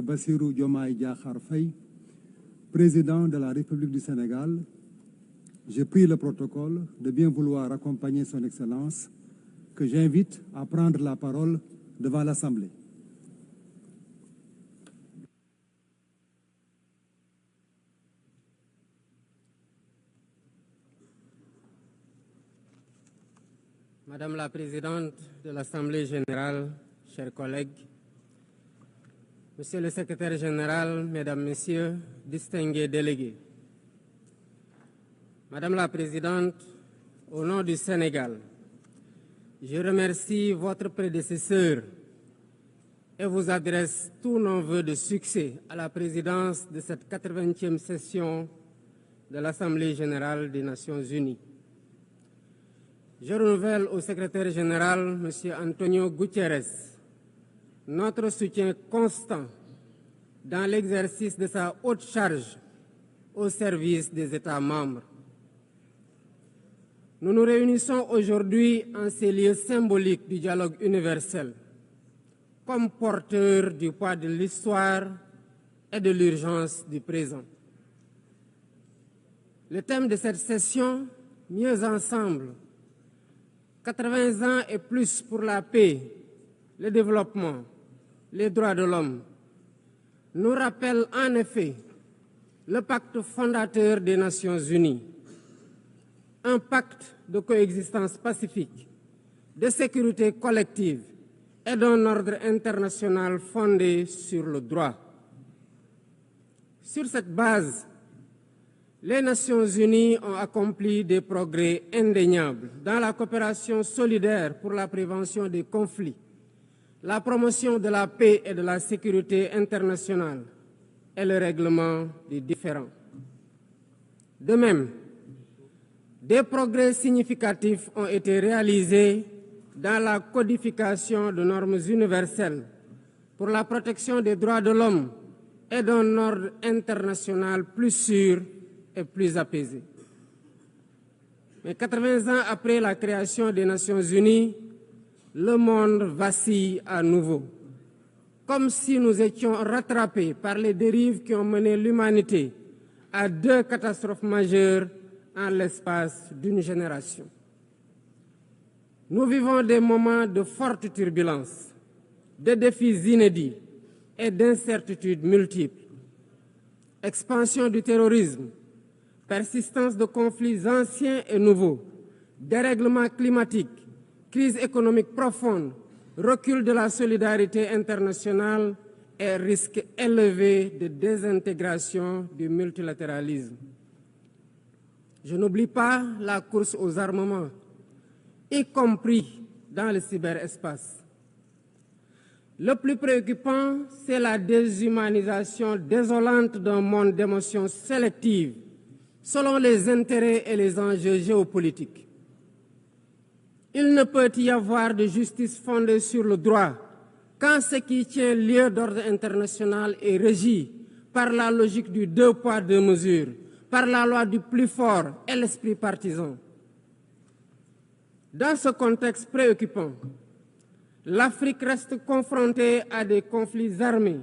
Bassirou Diomaye Diakhar Faye, président de la République du Sénégal, j'ai pris le protocole de bien vouloir accompagner son Excellence, que j'invite à prendre la parole devant l'Assemblée. Madame la Présidente de l'Assemblée générale, chers collègues, Monsieur le Secrétaire général, Mesdames, Messieurs, distingués délégués. Madame la Présidente, au nom du Sénégal, je remercie votre prédécesseur et vous adresse tous nos vœux de succès à la présidence de cette 80e session de l'Assemblée générale des Nations unies. Je renouvelle au Secrétaire général, M. Antonio Guterres, notre soutien constant dans l'exercice de sa haute charge au service des États membres. Nous nous réunissons aujourd'hui en ces lieux symboliques du dialogue universel, comme porteurs du poids de l'histoire et de l'urgence du présent. Le thème de cette session, Mieux ensemble, 80 ans et plus pour la paix, le développement, les droits de l'homme, nous rappelle en effet le pacte fondateur des Nations unies, un pacte de coexistence pacifique, de sécurité collective et d'un ordre international fondé sur le droit. Sur cette base, les Nations unies ont accompli des progrès indéniables dans la coopération solidaire pour la prévention des conflits, la promotion de la paix et de la sécurité internationale et le règlement des différends. De même, des progrès significatifs ont été réalisés dans la codification de normes universelles pour la protection des droits de l'homme et d'un ordre international plus sûr et plus apaisé. Mais 80 ans après la création des Nations unies, le monde vacille à nouveau, comme si nous étions rattrapés par les dérives qui ont mené l'humanité à 2 catastrophes majeures en l'espace d'une génération. Nous vivons des moments de forte turbulence, de défis inédits et d'incertitudes multiples. Expansion du terrorisme, persistance de conflits anciens et nouveaux, dérèglement climatique, crise économique profonde, recul de la solidarité internationale et risque élevé de désintégration du multilatéralisme. Je n'oublie pas la course aux armements, y compris dans le cyberespace. Le plus préoccupant, c'est la déshumanisation désolante d'un monde d'émotions sélectives selon les intérêts et les enjeux géopolitiques. Il ne peut y avoir de justice fondée sur le droit quand ce qui tient lieu d'ordre international est régi par la logique du 2 poids 2 mesures, par la loi du plus fort et l'esprit partisan. Dans ce contexte préoccupant, l'Afrique reste confrontée à des conflits armés,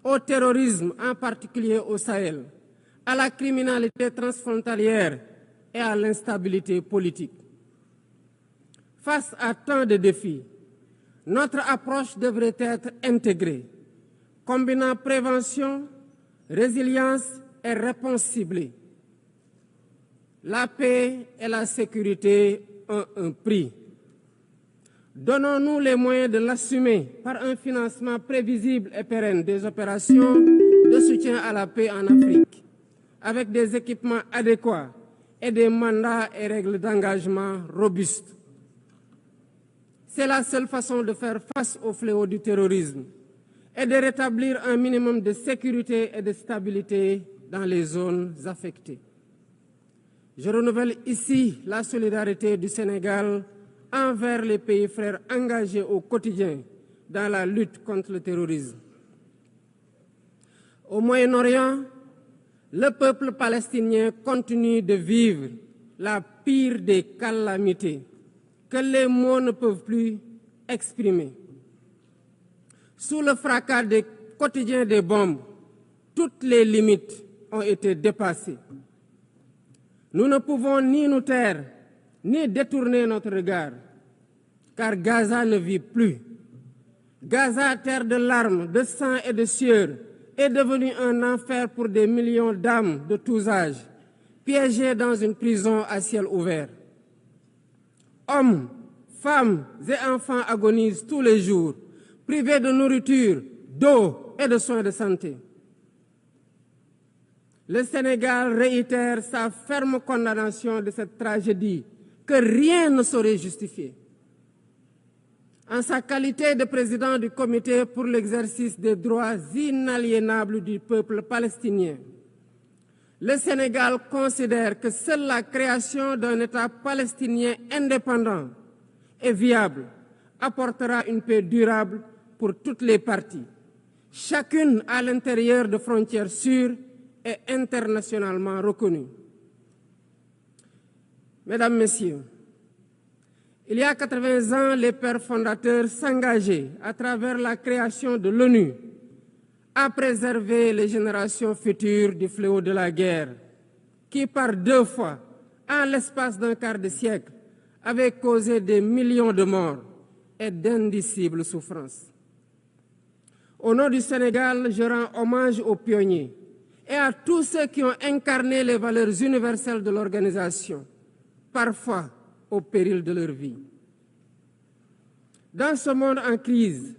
au terrorisme, en particulier au Sahel, à la criminalité transfrontalière et à l'instabilité politique. Face à tant de défis, notre approche devrait être intégrée, combinant prévention, résilience et réponse ciblée. La paix et la sécurité ont un prix. Donnons-nous les moyens de l'assumer par un financement prévisible et pérenne des opérations de soutien à la paix en Afrique, avec des équipements adéquats et des mandats et règles d'engagement robustes. C'est la seule façon de faire face au fléau du terrorisme et de rétablir un minimum de sécurité et de stabilité dans les zones affectées. Je renouvelle ici la solidarité du Sénégal envers les pays frères engagés au quotidien dans la lutte contre le terrorisme. Au Moyen-Orient, le peuple palestinien continue de vivre la pire des calamités que les mots ne peuvent plus exprimer. Sous le fracas des quotidien des bombes, toutes les limites ont été dépassées. Nous ne pouvons ni nous taire, ni détourner notre regard, car Gaza ne vit plus. Gaza, terre de larmes, de sang et de sueur, est devenue un enfer pour des millions d'âmes de tous âges, piégées dans une prison à ciel ouvert. Hommes, femmes et enfants agonisent tous les jours, privés de nourriture, d'eau et de soins de santé. Le Sénégal réitère sa ferme condamnation de cette tragédie que rien ne saurait justifier. En sa qualité de président du comité pour l'exercice des droits inaliénables du peuple palestinien, le Sénégal considère que seule la création d'un État palestinien indépendant et viable apportera une paix durable pour toutes les parties, chacune à l'intérieur de frontières sûres et internationalement reconnues. Mesdames, Messieurs, il y a 80 ans, les pères fondateurs s'engageaient à travers la création de l'ONU à préserver les générations futures du fléau de la guerre, qui par 2 fois, en l'espace d'un quart de siècle, avait causé des millions de morts et d'indicibles souffrances. Au nom du Sénégal, je rends hommage aux pionniers et à tous ceux qui ont incarné les valeurs universelles de l'organisation, parfois au péril de leur vie. Dans ce monde en crise,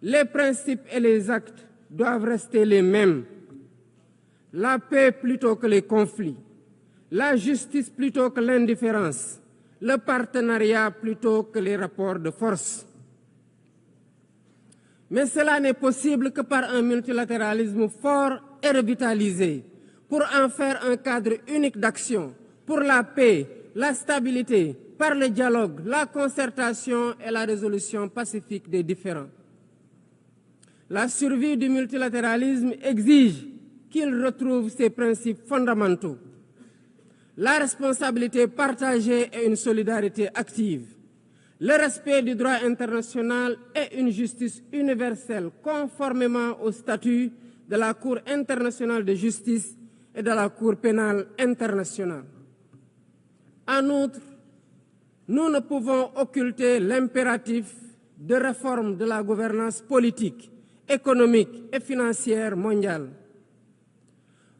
les principes et les actes doivent rester les mêmes. La paix plutôt que les conflits, la justice plutôt que l'indifférence, le partenariat plutôt que les rapports de force. Mais cela n'est possible que par un multilatéralisme fort et revitalisé, pour en faire un cadre unique d'action, pour la paix, la stabilité, par le dialogue, la concertation et la résolution pacifique des différends. La survie du multilatéralisme exige qu'il retrouve ses principes fondamentaux, la responsabilité partagée et une solidarité active, le respect du droit international et une justice universelle conformément au statut de la Cour internationale de justice et de la Cour pénale internationale. En outre, nous ne pouvons occulter l'impératif de réforme de la gouvernance politique, économique et financière mondiale.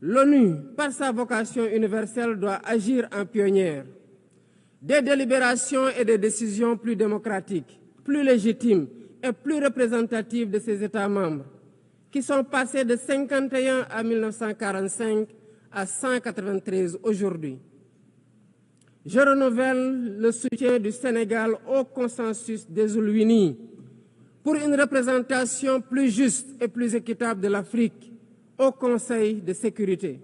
L'ONU, par sa vocation universelle, doit agir en pionnière. Des délibérations et des décisions plus démocratiques, plus légitimes et plus représentatives de ses États membres, qui sont passés de 51 à 1945 à 193 aujourd'hui. Je renouvelle le soutien du Sénégal au consensus des Oulouini pour une représentation plus juste et plus équitable de l'Afrique au Conseil de sécurité.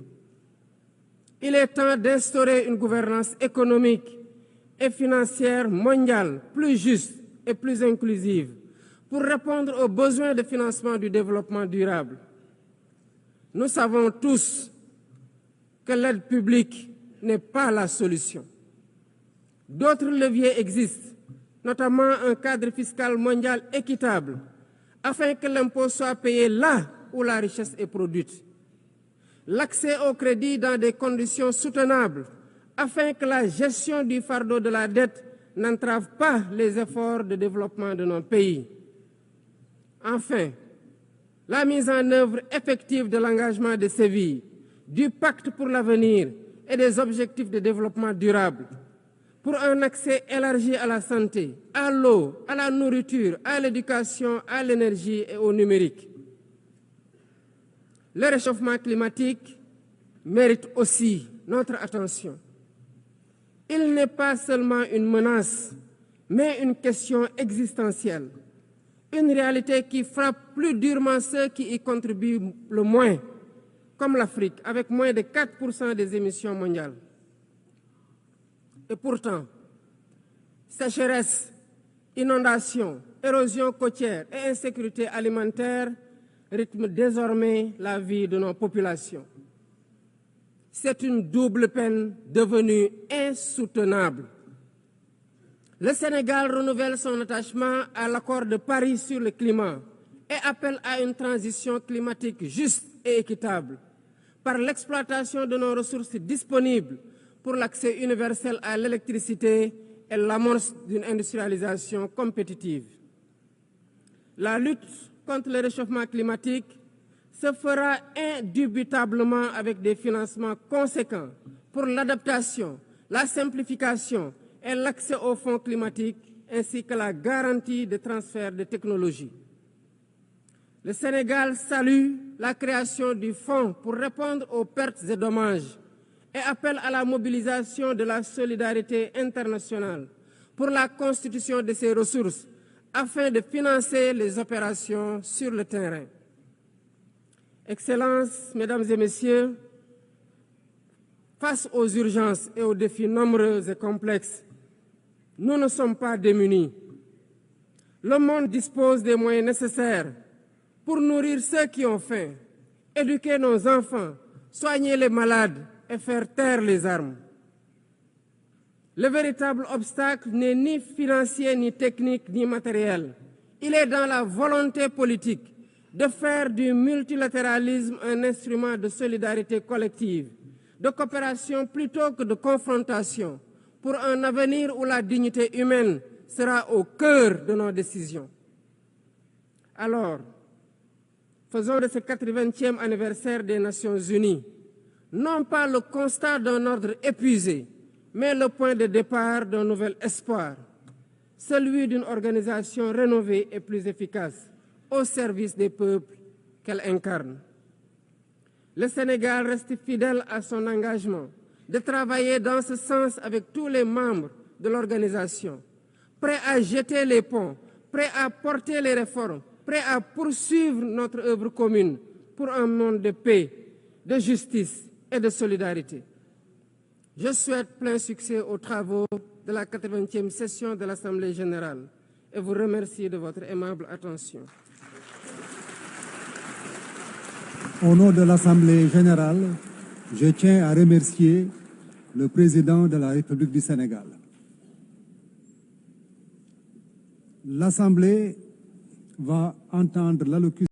Il est temps d'instaurer une gouvernance économique et financière mondiale plus juste et plus inclusive pour répondre aux besoins de financement du développement durable. Nous savons tous que l'aide publique n'est pas la solution. D'autres leviers existent, notamment un cadre fiscal mondial équitable, afin que l'impôt soit payé là où la richesse est produite. L'accès au crédit dans des conditions soutenables, afin que la gestion du fardeau de la dette n'entrave pas les efforts de développement de nos pays. Enfin, la mise en œuvre effective de l'engagement de Séville, du pacte pour l'avenir et des objectifs de développement durable, pour un accès élargi à la santé, à l'eau, à la nourriture, à l'éducation, à l'énergie et au numérique. Le réchauffement climatique mérite aussi notre attention. Il n'est pas seulement une menace, mais une question existentielle, une réalité qui frappe plus durement ceux qui y contribuent le moins, comme l'Afrique, avec moins de 4% des émissions mondiales. Et pourtant, sécheresse, inondations, érosion côtière et insécurité alimentaire rythment désormais la vie de nos populations. C'est une double peine devenue insoutenable. Le Sénégal renouvelle son attachement à l'accord de Paris sur le climat et appelle à une transition climatique juste et équitable par l'exploitation de nos ressources disponibles pour l'accès universel à l'électricité et l'amorce d'une industrialisation compétitive. La lutte contre le réchauffement climatique se fera indubitablement avec des financements conséquents pour l'adaptation, la simplification et l'accès aux fonds climatiques, ainsi que la garantie de transfert de technologies. Le Sénégal salue la création du fonds pour répondre aux pertes et dommages et appelle à la mobilisation de la solidarité internationale pour la constitution de ces ressources afin de financer les opérations sur le terrain. Excellences, Mesdames et Messieurs, face aux urgences et aux défis nombreux et complexes, nous ne sommes pas démunis. Le monde dispose des moyens nécessaires pour nourrir ceux qui ont faim, éduquer nos enfants, soigner les malades et faire taire les armes. Le véritable obstacle n'est ni financier, ni technique, ni matériel. Il est dans la volonté politique de faire du multilatéralisme un instrument de solidarité collective, de coopération plutôt que de confrontation, pour un avenir où la dignité humaine sera au cœur de nos décisions. Alors, faisons de ce 80e anniversaire des Nations Unies, non pas le constat d'un ordre épuisé, mais le point de départ d'un nouvel espoir, celui d'une organisation rénovée et plus efficace, au service des peuples qu'elle incarne. Le Sénégal reste fidèle à son engagement de travailler dans ce sens avec tous les membres de l'organisation, prêt à jeter les ponts, prêt à porter les réformes, prêt à poursuivre notre œuvre commune pour un monde de paix, de justice et de solidarité. Je souhaite plein succès aux travaux de la 80e session de l'Assemblée générale et vous remercie de votre aimable attention. Au nom de l'Assemblée générale, je tiens à remercier le président de la République du Sénégal. L'Assemblée va entendre l'allocution